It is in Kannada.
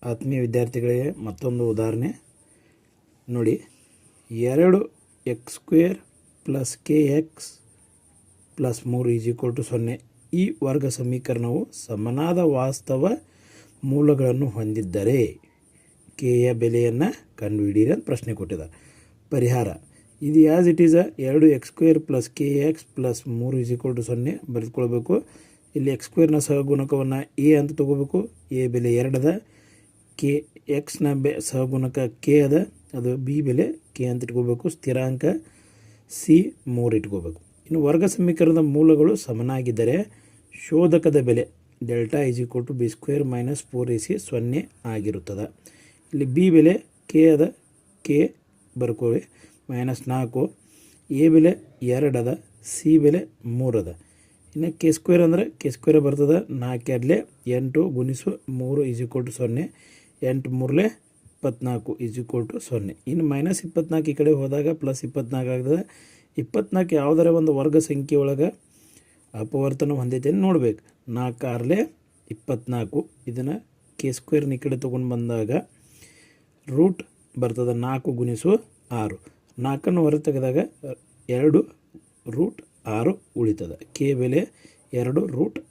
ಆತ್ಮೀಯ ವಿದ್ಯಾರ್ಥಿಗಳಿಗೆ ಮತ್ತೊಂದು ಉದಾಹರಣೆ ನೋಡಿ. 2x² + kx + 3 = 0. ಈ ವರ್ಗ ಸಮೀಕರಣವು ಸಮನಾದ ವಾಸ್ತವ ಮೂಲಗಳನ್ನು ಹೊಂದಿದ್ದರೆ k ಯ ಬೆಲೆಯನ್ನು ಕಂಡುಹಿಡಿಯಿರಿ ಅಂತ ಪ್ರಶ್ನೆ ಕೊಟ್ಟಿದ್ದಾರೆ. ಪರಿಹಾರ: ಇದು as it is 2x² + kx + 3 = 0 ಬರೆದುಕೊಳ್ಬೇಕು. ಇಲ್ಲಿ x² ನ ಸಹಗುಣಕವನ್ನು a ಅಂತ ತಗೋಬೇಕು. a ಬೆಲೆ 2 ಅದ. x ನ ಸಹಗುಣಕ k ಅದ, ಅದು b ಬೆಲೆ k ಅಂತ ಇಟ್ಕೋಬೇಕು. ಸ್ಥಿರಾಂಕ c 3 ಇಟ್ಕೋಬೇಕು. ಇನ್ನು ವರ್ಗ ಸಮೀಕರಣದ ಮೂಲಗಳು ಸಮನಾಗಿದ್ದರೆ ಶೋಧಕದ ಬೆಲೆ δ = b² - 4ac 0 ಆಗಿರುತ್ತದೆ. ಇಲ್ಲಿ b ಬೆಲೆ k ಅದ, k ಬರ್ಕೊಳ್ಳಿ -4. a ಬೆಲೆ 2 ಅದ, c ಬೆಲೆ 3 ಅದ. ಇನ್ನು k² ಅಂದರೆ k² ಬರ್ತದೆ 4 2 8 × 3 = 0. 8 3 24 = 0. ಇನ್ನು -24 ಈ ಕಡೆ ಹೋದಾಗ +24 ಆಗ್ತದೆ. 24 ಯಾವುದರ ಒಂದು ವರ್ಗ ಸಂಖ್ಯೆ ಒಳಗೆ ಅಪವರ್ತನ ಹೊಂದೈತೆ ನೋಡ್ಬೇಕು. 4 6 24. ಇದನ್ನು k² ಈ ಕಡೆ ತೊಗೊಂಡು ಬಂದಾಗ ರೂಟ್ ಬರ್ತದೆ 4 × 6. 4 ಹೊರ ತೆಗೆದಾಗ 2 √6 ಉಳಿತದೆ. k ಬೆಲೆ 2 √6.